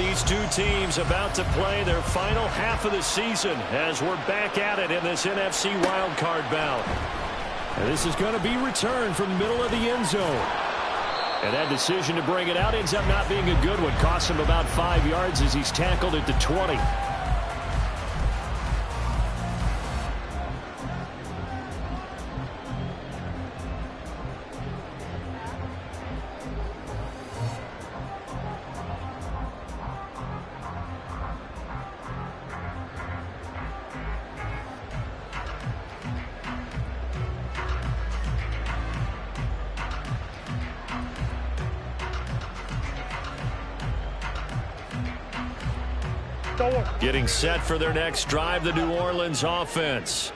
these two teams about to play their final half of the season as we're back at it in this NFC wildcard bout. And this is going to be returned from the middle of the end zone. And that decision to bring it out ends up not being a good one. Costs him about 5 yards as he's tackled at the 20. Getting set for their next drive, the New Orleans offense.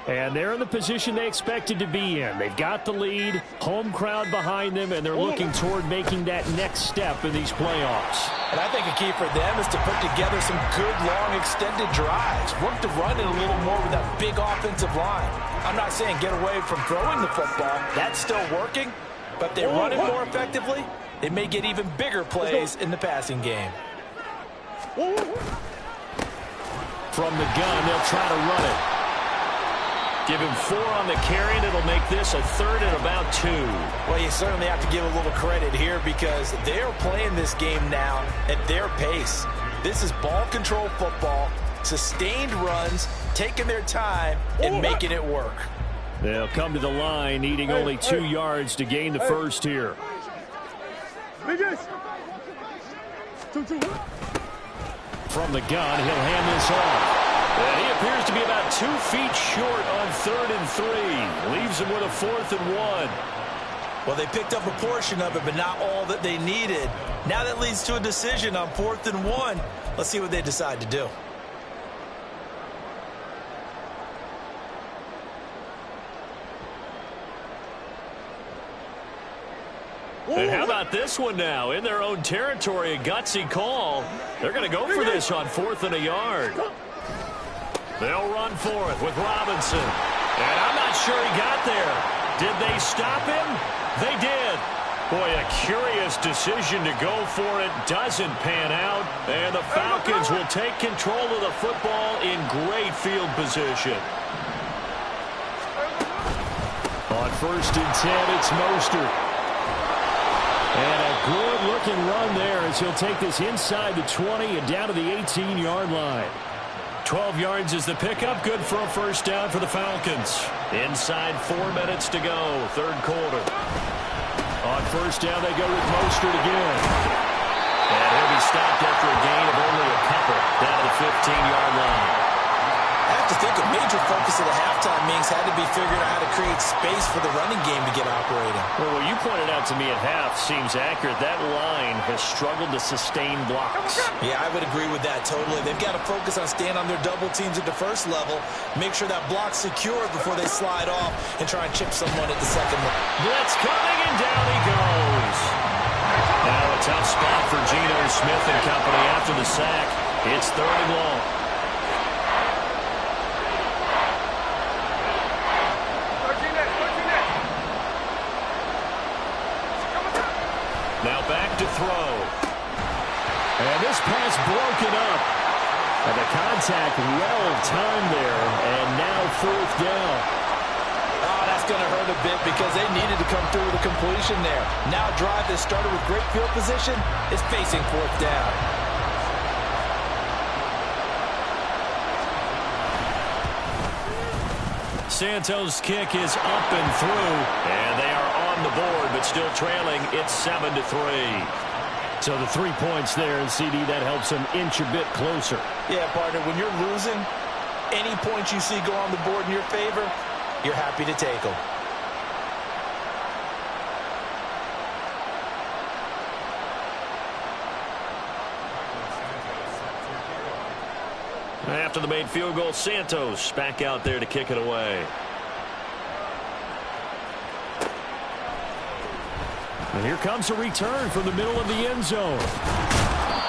And they're in the position they expected to be in. They've got the lead, home crowd behind them, and they're looking toward making that next step in these playoffs. And I think a key for them is to put together some good, long, extended drives. Work the run in a little more with that big offensive line. I'm not saying get away from throwing the football. That's still working. But they run it more effectively, they may get even bigger plays in the passing game. From the gun, they'll try to run it. Give him 4 on the carry, and it'll make this a 3rd and about 2. Well, you certainly have to give a little credit here because they're playing this game now at their pace. This is ball control football, sustained runs, taking their time, and making it work. They'll come to the line, needing only 2 yards to gain the first here. From the gun, he'll hand this off. And he appears to be about 2 feet short on 3rd and 3. Leaves him with a 4th and 1. Well, they picked up a portion of it, but not all that they needed. Now that leads to a decision on 4th and 1. Let's see what they decide to do. And how about this one now? In their own territory, a gutsy call. They're going to go for this on 4th and a yard. They'll run for it with Robinson. And I'm not sure he got there. Did they stop him? They did. Boy, a curious decision to go for it. Doesn't pan out. And the Falcons will take control of the football in great field position. On 1st and 10, it's Mostert. And a good-looking run there as he'll take this inside the 20 and down to the 18-yard line. 12 yards is the pickup. Good for a first down for the Falcons. Inside 4 minutes to go, 3rd quarter. On 1st down, they go with Mostert again. And he'll be stopped after a gain of only a couple down to the 15-yard line. I have to think a major focus of the halftime meetings had to be figuring out how to create space for the running game to get operating. Well, what you pointed out to me at half seems accurate. That line has struggled to sustain blocks. Yeah, I would agree with that totally. They've got to focus on staying on their double teams at the first level, make sure that block's secure before they slide off and try and chip someone at the second level. Blitz coming, and down he goes. Now a tough spot for Geno Smith and company after the sack. It's 3rd and long. Now back to throw. And this pass broken up. And the contact well timed there. And now 4th down. Oh, that's going to hurt a bit because they needed to come through with a completion there. Now a drive that started with great field position is facing 4th down. Santos' kick is up and through, and they are on the board, but still trailing. It's 7-3. So the 3 points there, and CD, that helps them inch a bit closer. Yeah, partner, when you're losing, any points you see go on the board in your favor, you're happy to take them. After the made field goal, Santos back out there to kick it away. And here comes a return from the middle of the end zone.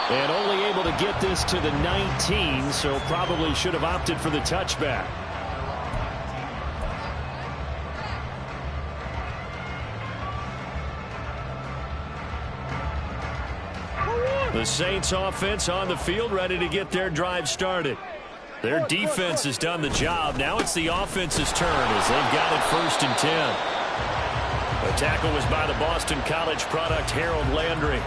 And only able to get this to the 19, so probably should have opted for the touchback. The Saints offense on the field, ready to get their drive started. Their defense has done the job. Now it's the offense's turn as they've got it 1st and 10. The tackle was by the Boston College product, Harold Landry.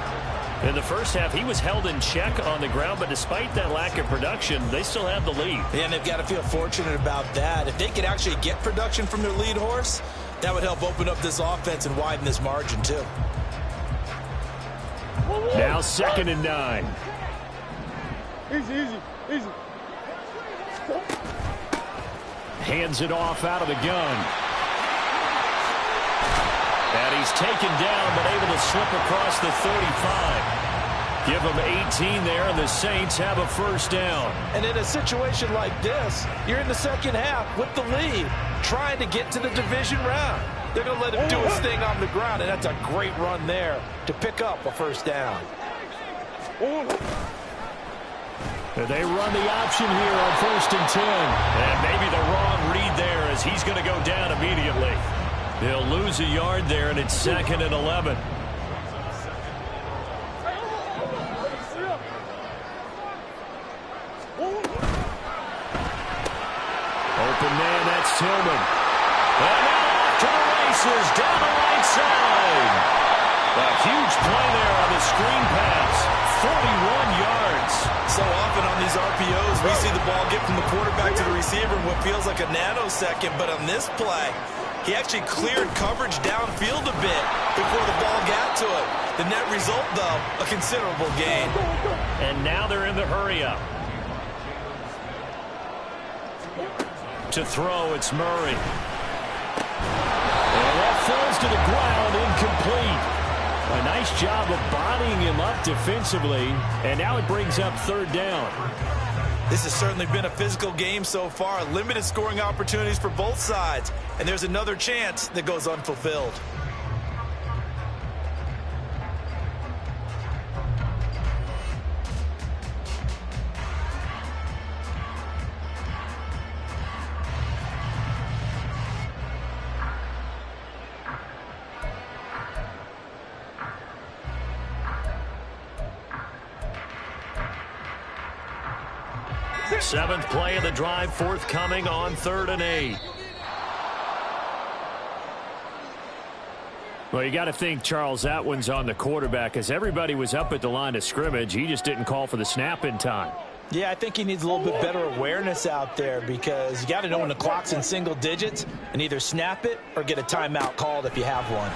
In the first half, he was held in check on the ground, but despite that lack of production, they still have the lead. Yeah, and they've got to feel fortunate about that. If they could actually get production from their lead horse, that would help open up this offense and widen this margin, too. Now 2nd and 9. Easy. Hands it off out of the gun. And he's taken down, but able to slip across the 35. Give them 18 there, and the Saints have a 1st down. And in a situation like this, you're in the second half with the lead, trying to get to the division round. They're going to let him do his thing on the ground, and that's a great run there to pick up a 1st down. They run the option here on 1st and 10. And maybe the wrong read there as he's going to go down immediately. They'll lose a yard there, and it's 2nd and 11. Open man, that's Tillman. And now off to the races, down the right side. A huge play there on the screen pass. 41 yards. So often on these RPOs, we see the ball get from the quarterback to the receiver in what feels like a nanosecond. But on this play, he actually cleared coverage downfield a bit before the ball got to it. The net result, though, a considerable gain. And now they're in the hurry-up. To throw, it's Murray. And that falls to the ground, incomplete. A nice job of bodying him up defensively, and now it brings up 3rd down. This has certainly been a physical game so far. Limited scoring opportunities for both sides, and there's another chance that goes unfulfilled. Seventh play of the drive forthcoming on 3rd and 8. Well, you got to think, Charles, that one's on the quarterback as everybody was up at the line of scrimmage. He just didn't call for the snap in time. Yeah, I think he needs a little bit better awareness out there because you got to know when the clock's in single digits and either snap it or get a timeout called if you have one.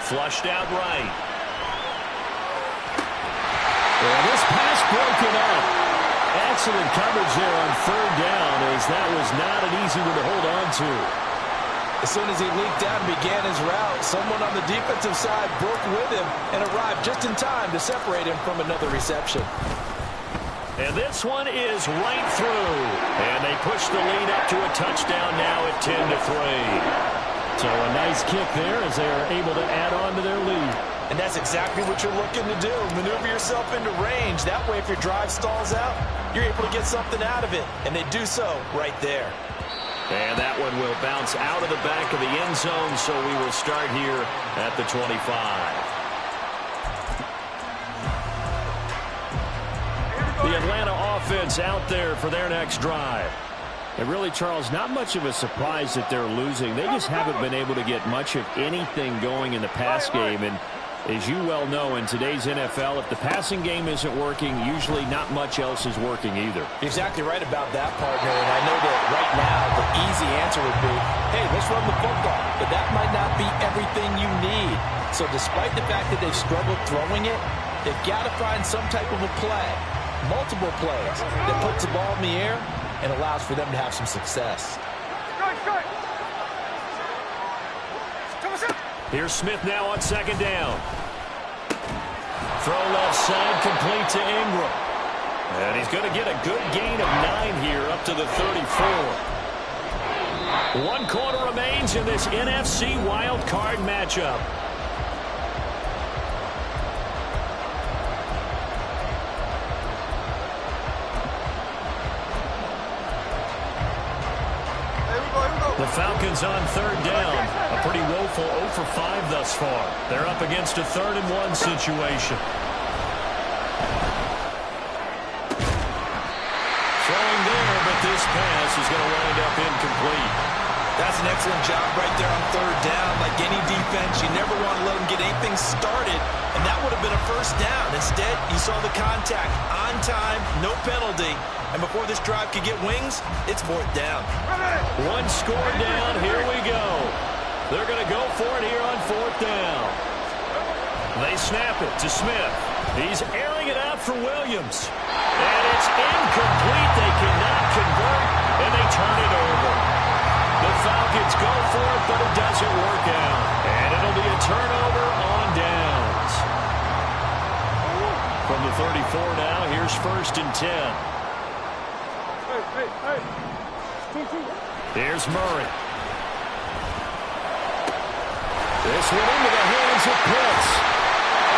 Flushed out right. And this pass broken up. Excellent coverage there on 3rd down as that was not an easy one to hold on to. As soon as he leaked out and began his route, someone on the defensive side broke with him and arrived just in time to separate him from another reception. And this one is right through. And they push the lead up to a touchdown now at 10-3. So a nice kick there as they are able to add on to their lead. And that's exactly what you're looking to do. Maneuver yourself into range. That way, if your drive stalls out, you're able to get something out of it. And they do so right there. And that one will bounce out of the back of the end zone, so we will start here at the 25. The Atlanta offense out there for their next drive. And really, Charles, not much of a surprise that they're losing. They just haven't been able to get much of anything going in the pass game. And as you well know, in today's NFL, if the passing game isn't working, usually not much else is working either. You're exactly right about that, partner. And I know that right now the easy answer would be, hey, let's run the football. But that might not be everything you need. So despite the fact that they've struggled throwing it, they've got to find some type of a play, multiple plays, that puts the ball in the air and allows for them to have some success. Here's Smith now on 2nd down. Throw left side, complete to Ingram. And he's going to get a good gain of 9 here up to the 34. 1 quarter remains in this NFC wild card matchup. The Falcons on 3rd down. A pretty woeful 0 for 5 thus far. They're up against a 3rd and 1 situation. this pass is going to wind up incomplete. That's an excellent job right there on third down. Like any defense, you never want to let them get anything started, and that would have been a first down. Instead, you saw the contact on time, no penalty, and before this drive could get wings, it's fourth down. One score down, here we go. They're going to go for it here on fourth down. They snap it to Smith. He's airing it out for Williams. And it's incomplete. They cannot convert, and they turn it over. The Falcons go for it, but it doesn't work out. And it'll be a turnover on downs. From the 34 now, here's 1st and 10. Here's Murray. This one into the hands of Pitts.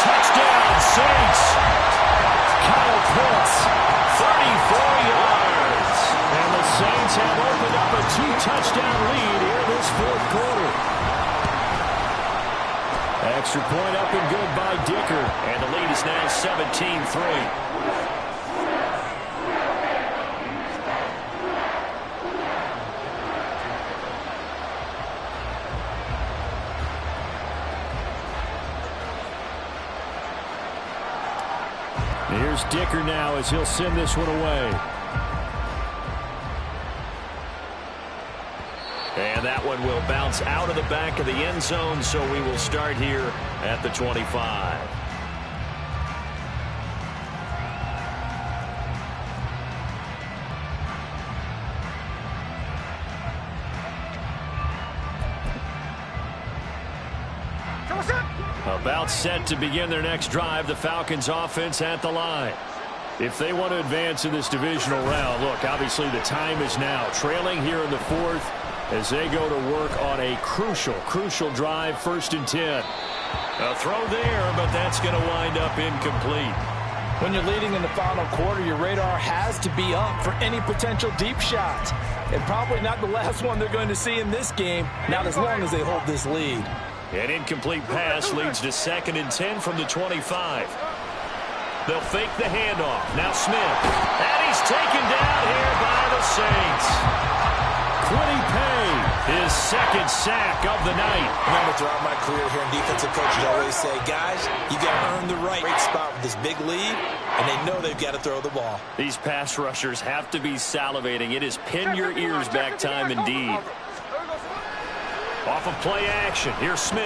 Touchdown, Saints. Kyle Pitts, 34 yards. And the Saints have opened up a 2-touchdown lead here this fourth quarter. Extra point up and good by Dicker. And the lead is now 17-3. Here's Dicker now as he'll send this one away. And that one will bounce out of the back of the end zone, so we will start here at the 25. About set to begin their next drive, the Falcons offense at the line. If they want to advance in this divisional round, look, obviously the time is now. Trailing here in the fourth as they go to work on a crucial drive, 1st and 10. A throw there, but that's going to wind up incomplete. When you're leading in the final quarter, your radar has to be up for any potential deep shots. And probably not the last one they're going to see in this game, not as long as they hold this lead. An incomplete pass leads to 2nd and 10 from the 25. They'll fake the handoff. Now Smith. And he's taken down here by the Saints. Quiddy Pay, his 2nd sack of the night. Remember, throughout my career here in defensive coaches always say, guys, you got to earn the right spot with this big lead, and they know they've got to throw the ball. These pass rushers have to be salivating. It is pin your ears back time indeed. Off of play action, here's Smith.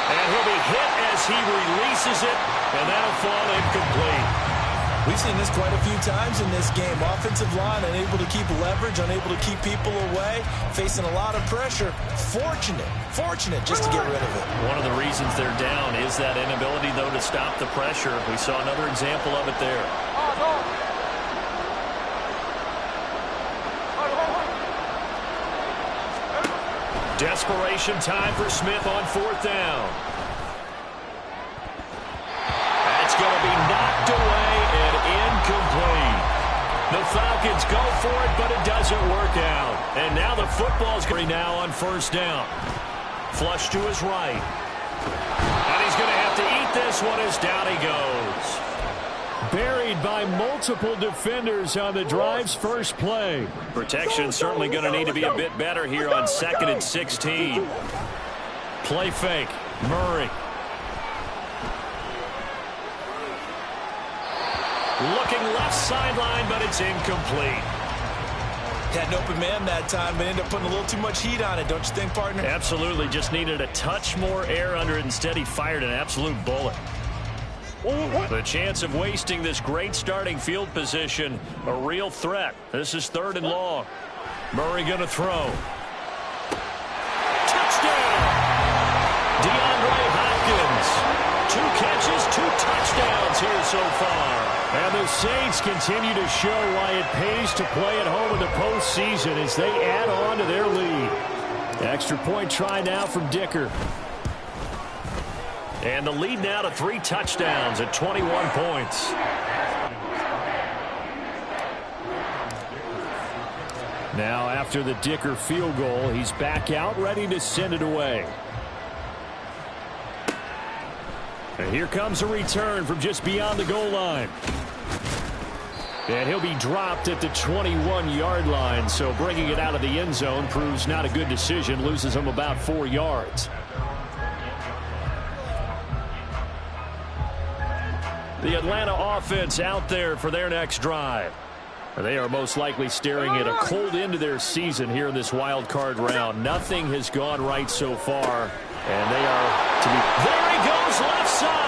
And he'll be hit as he releases it, and that'll fall incomplete. We've seen this quite a few times in this game. Offensive line unable to keep leverage, unable to keep people away, facing a lot of pressure. Fortunate just to get rid of it. One of the reasons they're down is that inability, though, to stop the pressure. We saw another example of it there. Desperation time for Smith on 4th down. That's going to be knocked away and incomplete. The Falcons go for it, but it doesn't work out. And now the football's going now on 1st down. Flush to his right. And he's going to have to eat this one as down he goes. Buried by multiple defenders on the drive's first play. Protection certainly going to need to be a bit better here on 2nd and 16. Play fake. Murray. Looking left sideline, but it's incomplete. Had an open man that time, but ended up putting a little too much heat on it, don't you think, partner? Absolutely. Just needed a touch more air under it. Instead, he fired an absolute bullet. The chance of wasting this great starting field position, a real threat. This is 3rd and long. Murray going to throw. Touchdown! DeAndre Hopkins. 2 catches, 2 touchdowns here so far. And the Saints continue to show why it pays to play at home in the postseason as they add on to their lead. Extra point try now from Dicker. And the lead now to 3 touchdowns at 21 points. Now after the Dicker field goal, he's back out ready to send it away. And here comes a return from just beyond the goal line. And he'll be dropped at the 21-yard line, so bringing it out of the end zone proves not a good decision, loses him about 4 yards. The Atlanta offense out there for their next drive. They are most likely staring at a cold end to their season here in this wild card round. Nothing has gone right so far, and they are to be... There he goes, left side!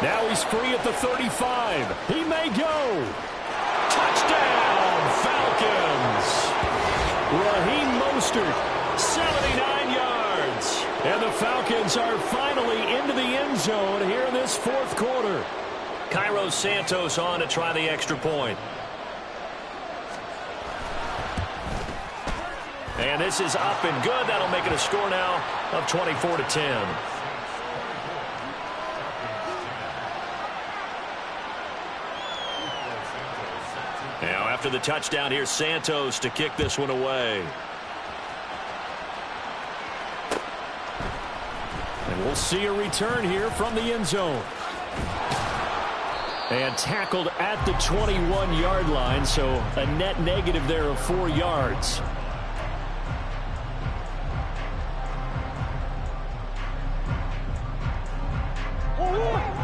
Now he's free at the 35. He may go. Touchdown, Falcons! Raheem Mostert, 79 yards. And the Falcons are finally into the end zone here in this fourth quarter. Cairo Santos on to try the extra point. And this is up and good. That'll make it a score now of 24-10. Now after the touchdown, here's Santos to kick this one away. And we'll see a return here from the end zone. And tackled at the 21-yard line, so a net negative there of 4 yards.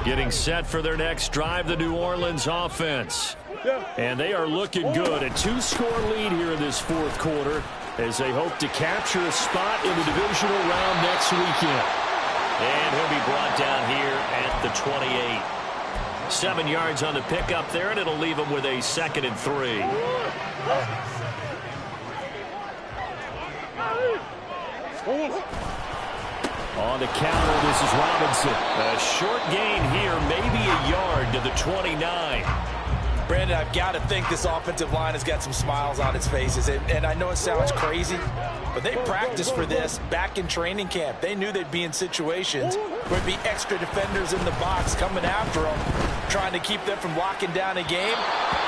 Getting set for their next drive, the New Orleans offense. And they are looking good. A 2-score lead here in this fourth quarter as they hope to capture a spot in the divisional round next weekend. And he'll be brought down here at the 28. 7 yards on the pickup there, and it'll leave him with a 2nd and 3. On the counter, this is Robinson. A short gain here, maybe a yard to the 29. Brandon, I've got to think this offensive line has got some smiles on its faces. And I know it sounds crazy, but they practiced for this back in training camp. They knew they'd be in situations where there'd be extra defenders in the box coming after them, trying to keep them from locking down a game.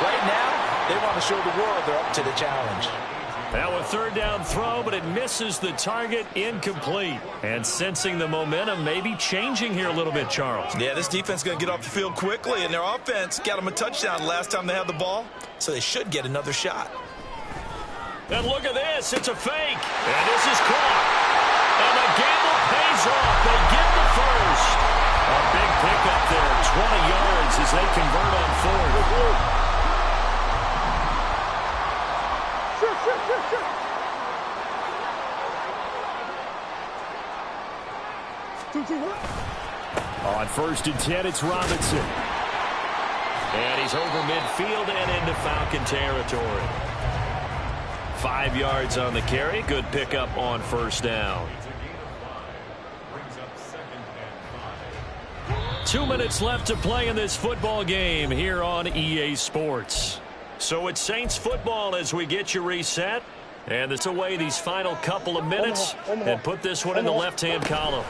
Right now, they want to show the world they're up to the challenge. Now a third down throw, but it misses the target, incomplete. And sensing the momentum maybe changing here a little bit, Charles. Yeah, this defense is going to get off the field quickly, and their offense got them a touchdown last time they had the ball, so they should get another shot. And look at this. It's a fake. And this is caught. And the gamble pays off. They get the first. A big pickup there, 20 yards as they convert on fourth. On 1st and 10, it's Robinson. And he's over midfield and into Falcon territory. 5 yards on the carry. Good pickup on 1st down. 2 minutes left to play in this football game here on EA Sports. So it's Saints football as we get you reset. And it's away these final couple of minutes and put this one in the left-hand column.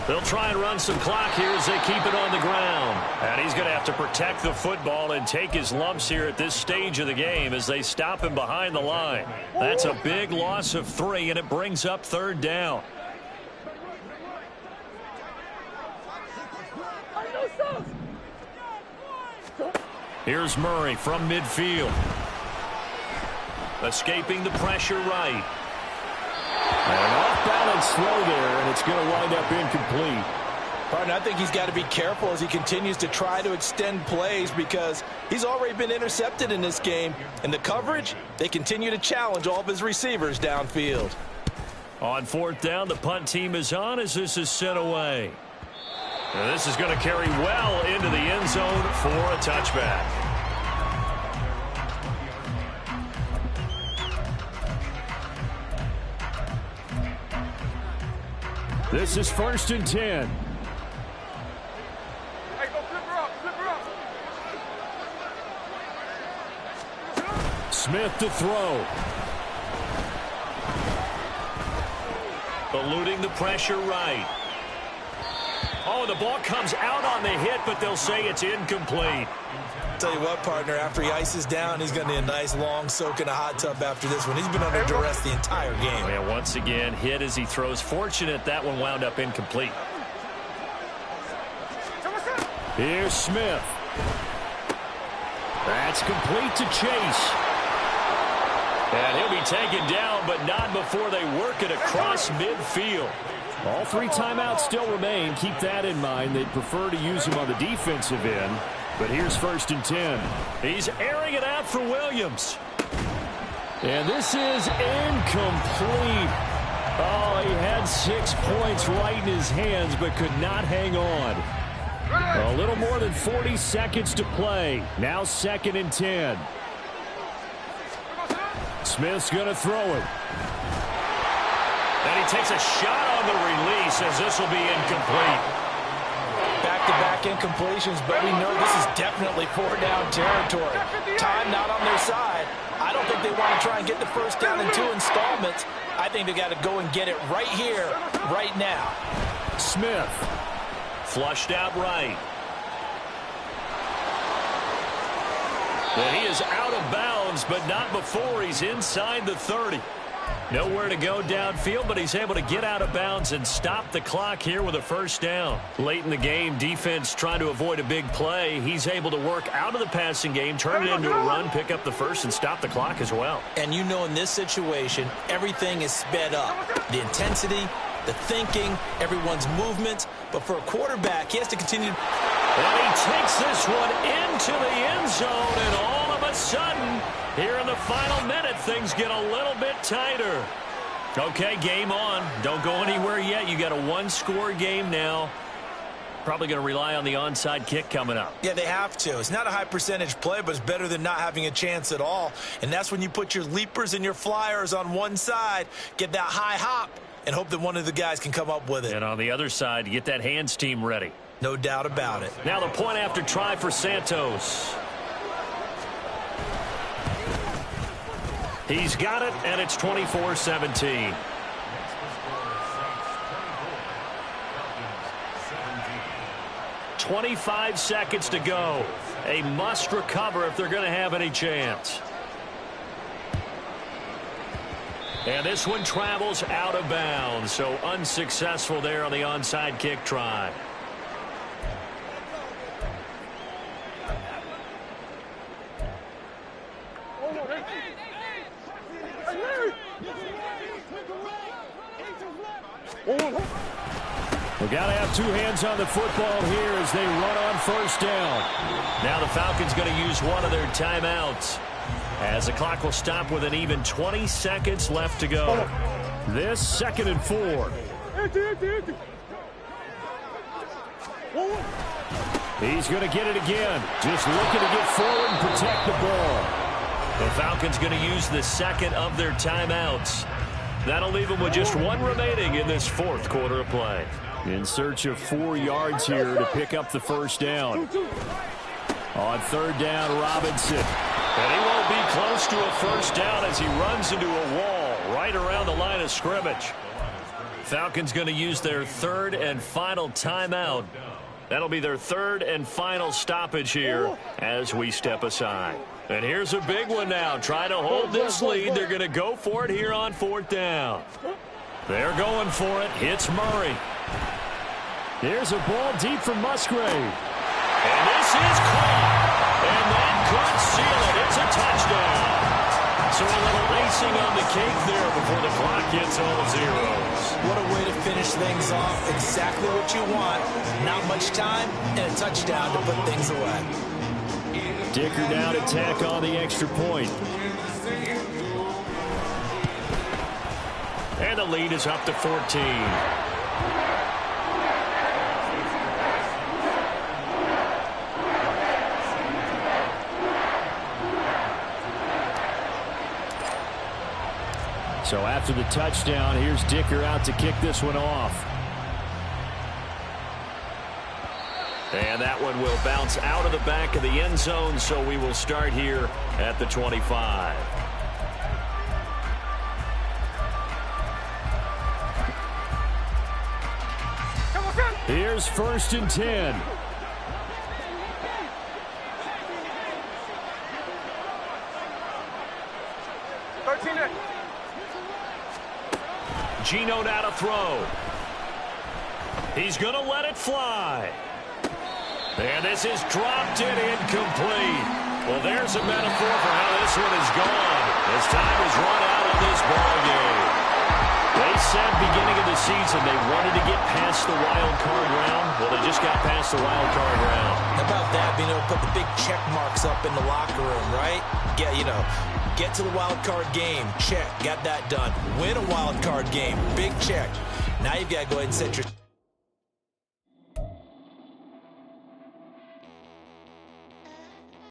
They'll try and run some clock here as they keep it on the ground. And he's going to have to protect the football and take his lumps here at this stage of the game as they stop him behind the line. That's a big loss of 3, and it brings up 3rd down. Here's Murray from midfield. Escaping the pressure right. And an off-balance throw there, and it's going to wind up incomplete. Partner, I think he's got to be careful as he continues to try to extend plays because he's already been intercepted in this game. And the coverage, they continue to challenge all of his receivers downfield. On 4th down, the punt team is on as this is sent away. And this is going to carry well into the end zone for a touchback. This is 1st and 10. Hey, go flip her up, flip her up. Smith to throw. Eluding the pressure right. Oh, the ball comes out on the hit, but they'll say it's incomplete. Tell you what, partner, after he ices down, he's going to need a nice long soak in a hot tub after this one. He's been under duress the entire game. Yeah, once again, hit as he throws. Fortunate that one wound up incomplete. Here's Smith. That's complete to Chase. And he'll be taken down, but not before they work it across midfield. All 3 timeouts still remain. Keep that in mind. They'd prefer to use him on the defensive end. But here's 1st and 10. He's airing it out for Williams. And this is incomplete. Oh, he had 6 points right in his hands, but could not hang on. A little more than 40 seconds to play. Now 2nd and 10. Smith's going to throw it. And he takes a shot on the release as this will be incomplete. Back-to-back incompletions, but we know this is definitely 4-down territory. Time not on their side. I don't think they want to try and get the first down in 2 installments. I think they got to go and get it right here, right now. Smith. Flushed out right. And he is out of bounds, but not before he's inside the 30. Nowhere to go downfield, but he's able to get out of bounds and stop the clock here with a 1st down. Late in the game, defense trying to avoid a big play. He's able to work out of the passing game, turn it into a run, pick up the 1st, and stop the clock as well. And you know in this situation, everything is sped up. The intensity, the thinking, everyone's movement. But for a quarterback, he has to continue. And he takes this one into the end zone, and all of a sudden, here in the final minute, things get a little bit tighter. Okay, game on. Don't go anywhere yet. You got a 1-score game now. Probably going to rely on the onside kick coming up. Yeah, they have to. It's not a high percentage play, but it's better than not having a chance at all. And that's when you put your leapers and your flyers on one side, get that high hop, and hope that one of the guys can come up with it. And on the other side, you get that hands team ready. No doubt about it. Now the point after try for Santos. He's got it, and it's 24-17. "25 seconds to go. A must recover if they're going to have any chance. And this one travels out of bounds, so unsuccessful there on the onside kick try. We've got to have 2 hands on the football here as they run on 1st down. Now the Falcons going to use one of their timeouts, as the clock will stop with an even 20 seconds left to go. This 2nd and 4. He's going to get it again. Just looking to get forward and protect the ball. The Falcons going to use the 2nd of their timeouts. That'll leave them with just 1 remaining in this 4th quarter of play. In search of 4 yards here to pick up the 1st down. On 3rd down, Robinson. And he won't be close to a 1st down as he runs into a wall right around the line of scrimmage. Falcons going to use their 3rd and final timeout. That'll be their 3rd and final stoppage here as we step aside. And here's a big one now. Trying to hold this lead. They're going to go for it here on 4th down. They're going for it. Hits Murray. Here's a ball deep from Musgrave. And this is caught. And that could seal it. It's a touchdown. So a little icing on the cake there before the clock hits all zeros. What a way to finish things off. Exactly what you want. Not much time and a touchdown to put things away. Dicker now to tack on the extra point. And the lead is up to 14. So after the touchdown, here's Dicker out to kick this one off. And that one will bounce out of the back of the end zone, so we will start here at the 25. Here's 1st and 10. Gino now to throw. He's going to let it fly. And this is dropped and incomplete. Well, there's a metaphor for how this one is gone as time is run out on this ball game. They said beginning of the season they wanted to get past the wild card round. Well, they just got past the wild card round. How about that, being able to put the big check marks up in the locker room, right? Get to the wild card game. Check. Got that done. Win a wild card game. Big check. Now you've got to go ahead and set your